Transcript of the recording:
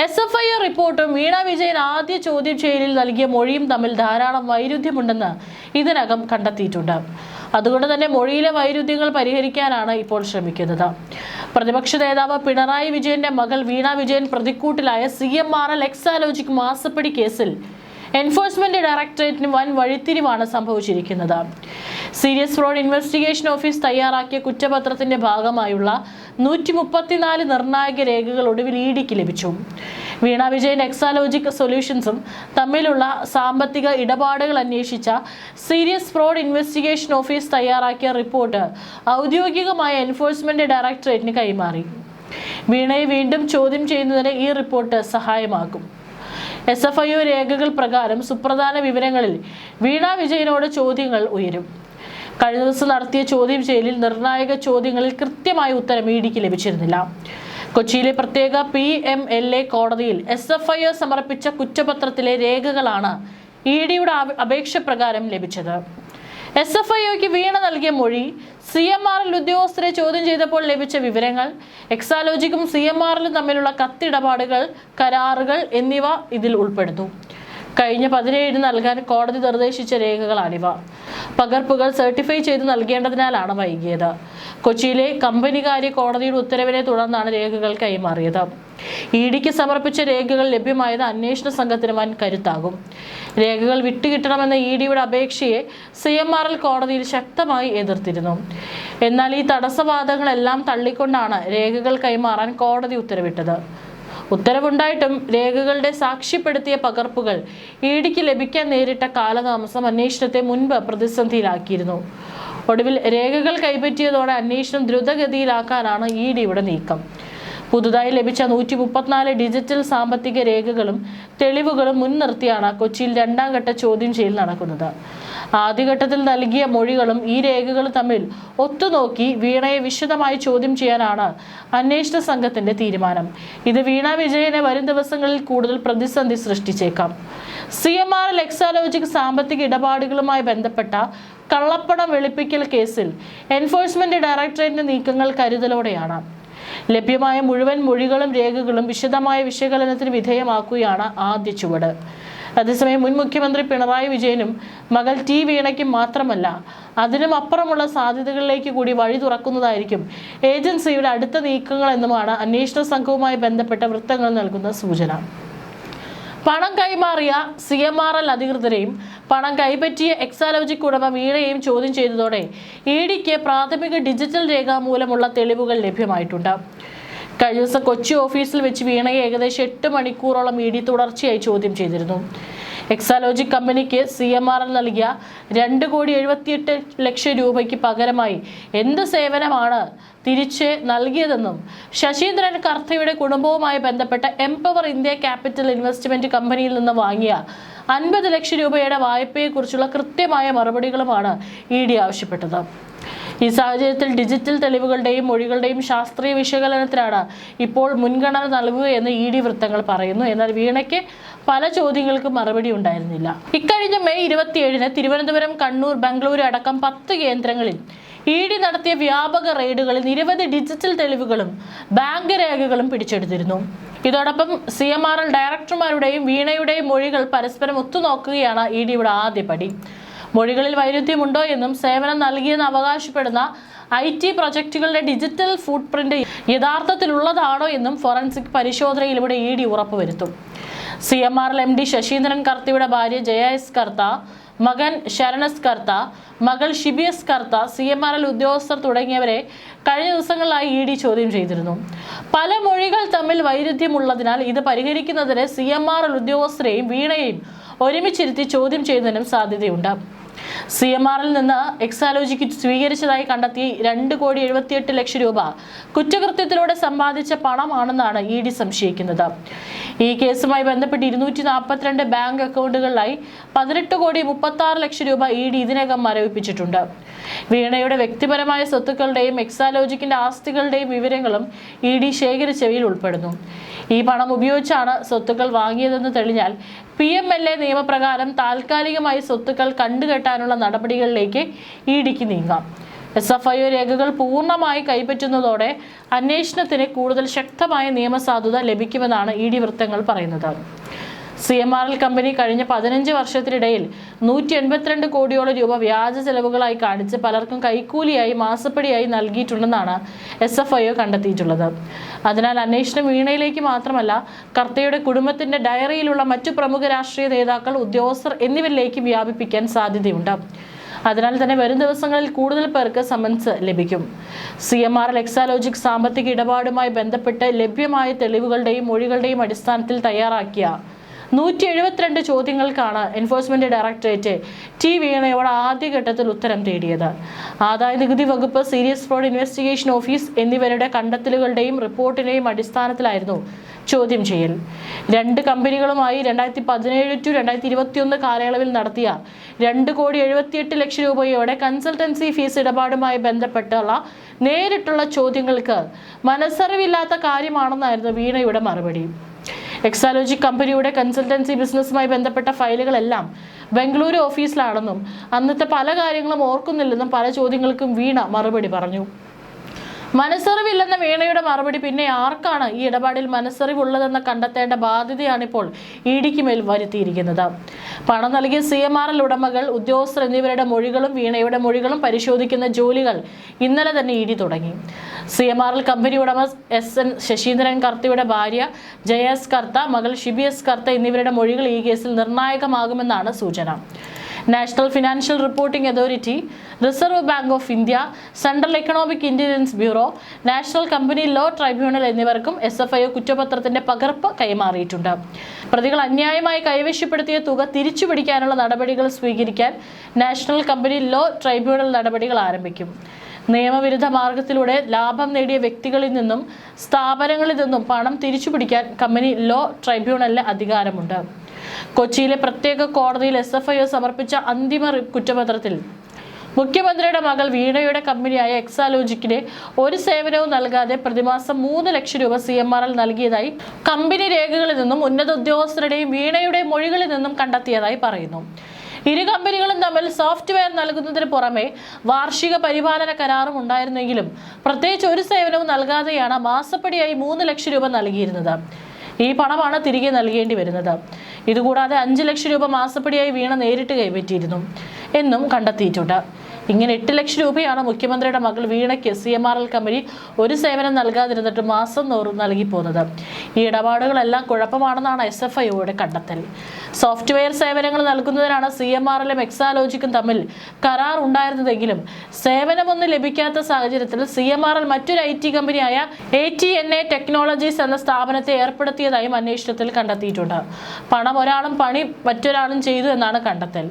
SFI റിപ്പോർട്ടും വീണ വിജയൻ ആദ്യ ചോദ്യം ചെയ്യലിൽ നൽകിയ മൊഴിയും തമ്മിൽ ധാരാളം വൈരുദ്ധ്യമുണ്ടെന്ന് ഇതിനകം കണ്ടെത്തിയിട്ടുണ്ട്. അതുകൊണ്ട് തന്നെ മൊഴിയിലെ വൈരുദ്ധ്യങ്ങൾ പരിഹരിക്കാനാണ് ഇപ്പോൾ ശ്രമിക്കുന്നത്. പ്രതിപക്ഷ നേതാവ് പിണറായി വിജയന്റെ മകൾ വീണ വിജയൻ പ്രതിക്കൂട്ടിലായ CMRL എക്സാലോജിക് മാസപ്പടി കേസിൽ എൻഫോഴ്സ്മെന്റ് ഡയറക്ടറേറ്റിന് വൻ വഴിത്തിരിവാണ് സംഭവിച്ചിരിക്കുന്നത്. സീരിയസ് ഫ്രോഡ് ഇൻവെസ്റ്റിഗേഷൻ ഓഫീസ് തയ്യാറാക്കിയ കുറ്റപത്രത്തിന്റെ ഭാഗമായുള്ള 134 നിർണായക രേഖകൾ ഒടുവിൽ ഇഡിക്ക് ലഭിച്ചു. വീണ വിജയൻ എക്സാലോജിക് സൊല്യൂഷൻസും തമ്മിലുള്ള സാമ്പത്തിക ഇടപാടുകൾ അന്വേഷിച്ച സീരിയസ് ഫ്രോഡ് ഇൻവെസ്റ്റിഗേഷൻ ഓഫീസ് തയ്യാറാക്കിയ റിപ്പോർട്ട് ഔദ്യോഗികമായ എൻഫോഴ്സ്മെന്റ് ഡയറക്ടറേറ്റിന് കൈമാറി. വീണയെ വീണ്ടും ചോദ്യം ചെയ്യുന്നതിന് ഈ റിപ്പോർട്ട് സഹായമാകും. SFI രേഖകൾ പ്രകാരം സുപ്രധാന വിവരങ്ങളിൽ വീണ വിജയനോട് ചോദ്യങ്ങൾ ഉയരും. കഴിഞ്ഞ ദിവസം നടത്തിയ ചോദ്യം ചെയ്യലിൽ നിർണായക ചോദ്യങ്ങളിൽ കൃത്യമായ ഉത്തരം ഇഡിക്ക് ലഭിച്ചിരുന്നില്ല. കൊച്ചിയിലെ പ്രത്യേക PMLA കോടതിയിൽ SFI സമർപ്പിച്ച കുറ്റപത്രത്തിലെ രേഖകളാണ് ഇഡിയുടെ അപേക്ഷ പ്രകാരം ലഭിച്ചത്. SFIക്ക് വീണ നൽകിയ മൊഴി, CMRL ഉദ്യോഗസ്ഥരെ ചോദ്യം ചെയ്തപ്പോൾ ലഭിച്ച വിവരങ്ങൾ, എക്സാലോജിക്കും CMRലും തമ്മിലുള്ള കത്തിടപാടുകൾ, കരാറുകൾ എന്നിവ ഇതിൽ ഉൾപ്പെടുന്നു. കഴിഞ്ഞ 17 നൽകാൻ കോടതി നിർദ്ദേശിച്ച രേഖകളാണിവ. പകർപ്പുകൾ സർട്ടിഫൈ ചെയ്ത് നൽകേണ്ടതിനാലാണ് വൈകിയത്. കൊച്ചിയിലെ കമ്പനികാര്യ കോടതിയുടെ ഉത്തരവിനെ തുടർന്നാണ് രേഖകൾ കൈമാറിയത്. ഇഡിക്ക് സമർപ്പിച്ച രേഖകൾ ലഭ്യമായത് അന്വേഷണ സംഘത്തിന് വൻ കരുത്താകും. രേഖകൾ വിട്ടുകിട്ടണമെന്ന ഇഡിയുടെ അപേക്ഷയെ CMRL കോടതിയിൽ ശക്തമായി എതിർത്തിരുന്നു. എന്നാൽ ഈ തടസ്സവാദങ്ങളെല്ലാം തള്ളിക്കൊണ്ടാണ് രേഖകൾ കൈമാറാൻ കോടതി ഉത്തരവിട്ടത്. ഉത്തരവുണ്ടായിട്ടും രേഖകളുടെ സാക്ഷ്യപ്പെടുത്തിയ പകർപ്പുകൾ ഇഡിക്ക് ലഭിക്കാൻ നേരിട്ട കാലതാമസം അന്വേഷണത്തെ മുൻപ് പ്രതിസന്ധിയിലാക്കിയിരുന്നു. ഒടുവിൽ രേഖകൾ കൈപ്പറ്റിയതോടെ അന്വേഷണം ദ്രുതഗതിയിലാക്കാനാണ് ഇഡിയുടെ നീക്കം. പുതുതായി ലഭിച്ച 134 ഡിജിറ്റൽ സാമ്പത്തിക രേഖകളും തെളിവുകളും മുൻനിർത്തിയാണ് കൊച്ചിയിൽ രണ്ടാം ഘട്ട ചോദ്യം ചെയ്യൽ നടക്കുന്നത്. ആദ്യഘട്ടത്തിൽ നൽകിയ മൊഴികളും ഈ രേഖകളും തമ്മിൽ ഒത്തുനോക്കി വീണയെ വിശദമായി ചോദ്യം ചെയ്യാനാണ് അന്വേഷണ സംഘത്തിന്റെ തീരുമാനം. ഇത് വീണ വിജയനെ വരും ദിവസങ്ങളിൽ കൂടുതൽ പ്രതിസന്ധി സൃഷ്ടിച്ചേക്കാം. CMRL എക്സാലോജിക് സാമ്പത്തിക ഇടപാടുകളുമായി ബന്ധപ്പെട്ട കള്ളപ്പണം വെളുപ്പിക്കൽ കേസിൽ എൻഫോഴ്സ്മെന്റ് ഡയറക്ടറേറ്റിന്റെ നീക്കങ്ങൾ കരുതലോടെയാണ്. ലഭ്യമായ മുഴുവൻ മൊഴികളും രേഖകളും വിശദമായ വിശകലനത്തിന് വിധേയമാക്കുകയാണ് ആദ്യ ചുവട്. അതേസമയം മുൻ മുഖ്യമന്ത്രി പിണറായി വിജയനും മകൾ വീണയ്ക്കും മാത്രമല്ല, അതിനും അപ്പുറമുള്ള സാധ്യതകളിലേക്ക് കൂടി വഴി തുറക്കുന്നതായിരിക്കും ഏജൻസിയുടെ അടുത്ത നീക്കങ്ങൾ എന്നുമാണ് അന്വേഷണ സംഘവുമായി ബന്ധപ്പെട്ട വൃത്തങ്ങൾ നൽകുന്ന സൂചന. പണം കൈമാറിയ CMRL അധികൃതരെയും പണം കൈപ്പറ്റിയ എക്സാലോജിക് ഉടമ വീണയെയും ചോദ്യം ചെയ്തതോടെ ഇഡിക്ക് പ്രാഥമിക ഡിജിറ്റൽ രേഖാമൂലമുള്ള തെളിവുകൾ ലഭ്യമായിട്ടുണ്ട്. കഴിഞ്ഞ ദിവസം കൊച്ചി ഓഫീസിൽ വെച്ച് വീണയെ ഏകദേശം 8 മണിക്കൂറോളം ഇഡി തുടർച്ചയായി ചോദ്യം ചെയ്തിരുന്നു. എക്സാലോജിക് കമ്പനിക്ക് CMRL നൽകിയ 2,78,00,000 രൂപയ്ക്ക് പകരമായി എന്ത് സേവനമാണ് തിരിച്ച് നൽകിയതെന്നും ശശീന്ദ്രൻ കർത്തയുടെ കുടുംബവുമായി ബന്ധപ്പെട്ട എംപവർ ഇന്ത്യ ക്യാപിറ്റൽ ഇൻവെസ്റ്റ്മെന്റ് കമ്പനിയിൽ നിന്ന് വാങ്ങിയ 50 ലക്ഷം രൂപയുടെ വായ്പയെക്കുറിച്ചുള്ള കൃത്യമായ മറുപടികളുമാണ് ഇഡി ആവശ്യപ്പെട്ടത്. ഈ സാഹചര്യത്തിൽ ഡിജിറ്റൽ തെളിവുകളുടെയും മൊഴികളുടെയും ശാസ്ത്രീയ വിശകലനത്തിനാണ് ഇപ്പോൾ മുൻഗണന നൽകുകയെന്ന് ഇഡി വൃത്തങ്ങൾ പറയുന്നു. എന്നാൽ വീണയ്ക്ക് പല ചോദ്യങ്ങൾക്കും മറുപടി ഉണ്ടായിരുന്നില്ല. ഇക്കഴിഞ്ഞ മെയ് 27-ന് തിരുവനന്തപുരം, കണ്ണൂർ, ബംഗളൂരു അടക്കം 10 കേന്ദ്രങ്ങളിൽ ഇഡി നടത്തിയ വ്യാപക റെയ്ഡുകളിൽ നിരവധി ഡിജിറ്റൽ തെളിവുകളും ബാങ്ക് രേഖകളും പിടിച്ചെടുത്തിരുന്നു. ഇതോടൊപ്പം CMRL ഡയറക്ടർമാരുടെയും വീണയുടെയും മൊഴികൾ പരസ്പരം ഒത്തുനോക്കുകയാണ് ഇഡിയുടെ ആദ്യപടി. മൊഴികളിൽ വൈരുദ്ധ്യമുണ്ടോ എന്നും സേവനം നൽകിയെന്ന് അവകാശപ്പെടുന്ന IT പ്രൊജക്ടുകളുടെ ഡിജിറ്റൽ ഫുട് പ്രിന്റ് യഥാർത്ഥത്തിലുള്ളതാണോ എന്നും ഫോറൻസിക് പരിശോധനയിലൂടെ ഇഡി ഉറപ്പുവരുത്തും. CMRL MD ശശീന്ദ്രൻ കർത്തയുടെ ഭാര്യ ജയ S കർത്ത, മകൻ ശരൺ S കർത്ത, മകൾ ഷിബി S കർത്ത, CMRL ഉദ്യോഗസ്ഥർ തുടങ്ങിയവരെ കഴിഞ്ഞ ദിവസങ്ങളിലായി ഇഡി ചോദ്യം ചെയ്തിരുന്നു. പല മൊഴികൾ തമ്മിൽ വൈരുദ്ധ്യമുള്ളതിനാൽ ഇത് പരിഹരിക്കുന്നതിന് CMRL ഉദ്യോഗസ്ഥരെയും വീണയെയും ഒരുമിച്ചിരുത്തി ചോദ്യം ചെയ്യുന്നതിനും സാധ്യതയുണ്ട്. CMRL നിന്ന് എക്സാലോജിക്ക് സ്വീകരിച്ചതായി കണ്ടെത്തിയ 2,78,00,000 രൂപ കുറ്റകൃത്യത്തിലൂടെ സമ്പാദിച്ച പണമാണെന്നാണ് ഇഡി സംശയിക്കുന്നത്. ഈ കേസുമായി ബന്ധപ്പെട്ട് 242 ബാങ്ക് അക്കൗണ്ടുകളിലായി 18,36,00,000 രൂപ ഇഡി ഇതിനകം മരവിപ്പിച്ചിട്ടുണ്ട്. വീണയുടെ വ്യക്തിപരമായ സ്വത്തുക്കളുടെയും എക്സാലോജിക്കിന്റെ ആസ്തികളുടെയും വിവരങ്ങളും ഇഡി ശേഖരിച്ചവയിൽ ഉൾപ്പെടുന്നു. ഈ പണം ഉപയോഗിച്ചാണ് സ്വത്തുക്കൾ വാങ്ങിയതെന്ന് തെളിഞ്ഞാൽ PMLA നിയമപ്രകാരം താൽക്കാലികമായി സ്വത്തുക്കൾ കണ്ടുകെട്ടാനുള്ള നടപടികളിലേക്ക് ഇഡിക്ക് നീങ്ങാം. SFIO രേഖകൾ പൂർണ്ണമായി കൈപ്പറ്റുന്നതോടെ അന്വേഷണത്തിന് കൂടുതൽ ശക്തമായ നിയമസാധുത ലഭിക്കുമെന്നാണ് ED വൃത്തങ്ങൾ പറയുന്നത്. CMRL കമ്പനി കഴിഞ്ഞ 15 വർഷത്തിനിടയിൽ 182 കോടിയോളം രൂപ വ്യാജ ചെലവുകളായി കാണിച്ച് പലർക്കും കൈക്കൂലിയായി മാസപ്പടിയായി നൽകിയിട്ടുണ്ടെന്നാണ് SFIO കണ്ടെത്തിയിട്ടുള്ളത്. അതിനാൽ അന്വേഷണം വീണയിലേക്ക് മാത്രമല്ല കർത്തയുടെ കുടുംബത്തിന്റെ ഡയറിയിലുള്ള മറ്റു പ്രമുഖ രാഷ്ട്രീയ നേതാക്കൾ, ഉദ്യോഗസ്ഥർ എന്നിവരിലേക്ക് വ്യാപിപ്പിക്കാൻ സാധ്യതയുണ്ട്. അതിനാൽ തന്നെ വരും ദിവസങ്ങളിൽ കൂടുതൽ പേർക്ക് സമൻസ് ലഭിക്കും. CMRL എക്സാലോജിക് സാമ്പത്തിക ഇടപാടുമായി ബന്ധപ്പെട്ട് ലഭ്യമായ തെളിവുകളുടെയും മൊഴികളുടെയും അടിസ്ഥാനത്തിൽ തയ്യാറാക്കിയ 172 ചോദ്യങ്ങൾക്കാണ് എൻഫോഴ്സ്മെന്റ് ഡയറക്ടറേറ്റ് വീണയോട് ആദ്യഘട്ടത്തിൽ ഉത്തരം തേടിയത്. ആദായനികുതി വകുപ്പ്, സീരിയസ് ഫ്രോഡ് ഇൻവെസ്റ്റിഗേഷൻ ഓഫീസ് എന്നിവരുടെ കണ്ടെത്തലുകളുടെയും റിപ്പോർട്ടിന്റെയും അടിസ്ഥാനത്തിലായിരുന്നു ചോദ്യം ചെയ്യൽ. 2 കമ്പനികളുമായി 2017 to 2021 കാലയളവിൽ നടത്തിയ 2,78,00,000 രൂപയോടെ കൺസൾട്ടൻസി ഫീസ് ഇടപാടുമായി ബന്ധപ്പെട്ടുള്ള നേരിട്ടുള്ള ചോദ്യങ്ങൾക്ക് മനസ്സറിവില്ലാത്ത കാര്യമാണെന്നായിരുന്നു വീണയുടെ മറുപടി. എക്സാലോജിക് കമ്പനിയുടെ കൺസൾട്ടൻസി ബിസിനസ്സുമായി ബന്ധപ്പെട്ട ഫയലുകളെല്ലാം ബംഗളൂരു ഓഫീസിലാണെന്നും അന്നത്തെ പല കാര്യങ്ങളും ഓർക്കുന്നില്ലെന്നും പല ചോദ്യങ്ങൾക്കും വീണ മറുപടി പറഞ്ഞു. മനസ്സറിവില്ലെന്ന വീണയുടെ മറുപടി പിന്നെ ആർക്കാണ് ഈ ഇടപാടിൽ മനസ്സറിവുള്ളതെന്ന് കണ്ടെത്തേണ്ട ബാധ്യതയാണിപ്പോൾ EDക്ക് മേൽ വരുത്തിയിരിക്കുന്നത്. പണം നൽകിയ CMRL ഉടമകൾ, ഉദ്യോഗസ്ഥർ എന്നിവരുടെ മൊഴികളും വീണയുടെ മൊഴികളും പരിശോധിക്കുന്ന ജോലികൾ ഇന്നലെ തന്നെ ED തുടങ്ങി. CMRL കമ്പനി ഉടമ SN ശശീന്ദ്രൻ കർത്തയുടെ ഭാര്യ JS കർത്ത, മകൾ ഷിബി S കർത്ത എന്നിവരുടെ മൊഴികൾ ഈ കേസിൽ നിർണായകമാകുമെന്നാണ് സൂചന. National financial reporting authority, reserve bank of India, central economic intelligence bureau, national company law tribunal എന്നിവർക്കും SFIO കുറ്റപത്രത്തിന്റെ പകർപ്പ് കൈമാറിയിട്ടുണ്ട്. പ്രതികൾ അന്യായമായി കൈവശപ്പെടുത്തിയ തുക തിരിച്ചുപിടിക്കാനുള്ള നടപടികൾ സ്വീകരിക്കാൻ നാഷണൽ കമ്പനി ലോ ട്രൈബ്യൂണൽ നടപടികൾ ആരംഭിക്കും. നിയമവിരുദ്ധ മാർഗത്തിലൂടെ ലാഭം നേടിയ വ്യക്തികളിൽ നിന്നും സ്ഥാപനങ്ങളിൽ നിന്നും പണം തിരിച്ചുപിടിക്കാൻ കമ്പനി ലോ ട്രൈബ്യൂണലിന് അധികാരമുണ്ട്. കൊച്ചിയിലെ പ്രത്യേക കോടതിയിൽ SFIO സമർപ്പിച്ച അന്തിമ കുറ്റപത്രത്തിൽ മുഖ്യമന്ത്രിയുടെ മകൾ വീണയുടെ കമ്പനിയായ എക്സാലോജിക്കിന് ഒരു സേവനവും നൽകാതെ പ്രതിമാസം 3 ലക്ഷം രൂപ CMRL നൽകിയതായി കമ്പനി രേഖകളിൽ നിന്നും ഉന്നത ഉദ്യോഗസ്ഥരുടെയും വീണയുടെ മൊഴികളിൽ നിന്നും കണ്ടെത്തിയതായി പറയുന്നു. ഇരു കമ്പനികളും തമ്മിൽ സോഫ്റ്റ്വെയർ നൽകുന്നതിന് പുറമെ വാർഷിക പരിപാലന കരാറും ഉണ്ടായിരുന്നെങ്കിലും പ്രത്യേകിച്ച് ഒരു സേവനവും നൽകാതെയാണ് മാസപ്പടിയായി 3 ലക്ഷം രൂപ നൽകിയിരുന്നത്. ഈ പണമാണ് തിരികെ നൽകേണ്ടി വരുന്നത്. ഇതുകൂടാതെ 5 ലക്ഷം രൂപ മാസപ്പടിയായി വീണ നേരിട്ട് കൈപ്പറ്റിയിരുന്നു എന്നും കണ്ടെത്തിയിട്ടുണ്ട്. ഇങ്ങനെ 8 ലക്ഷം രൂപയാണ് മുഖ്യമന്ത്രിയുടെ മകൾ വീണയ്ക്ക് CMRL കമ്പനി ഒരു സേവനം നൽകാതിരുന്നിട്ട് മാസം തോറും നൽകി പോകുന്നത്. ഈ ഇടപാടുകളെല്ലാം കുഴപ്പമാണെന്നാണ് SFIOയുടെ കണ്ടെത്തൽ. സോഫ്റ്റ്വെയർ സേവനങ്ങൾ നൽകുന്നതിനാണ് CMRLും എക്സാലോജിക്കും തമ്മിൽ കരാർ ഉണ്ടായിരുന്നതെങ്കിലും സേവനമൊന്നും ലഭിക്കാത്ത സാഹചര്യത്തിൽ CMRL മറ്റൊരു IT കമ്പനിയായ ATNA ടെക്നോളജീസ് എന്ന സ്ഥാപനത്തെ ഏർപ്പെടുത്തിയതായും അന്വേഷണത്തിൽ കണ്ടെത്തിയിട്ടുണ്ട്. പണം ഒരാളും പണി മറ്റൊരാളും ചെയ്തു എന്നാണ് കണ്ടെത്തൽ.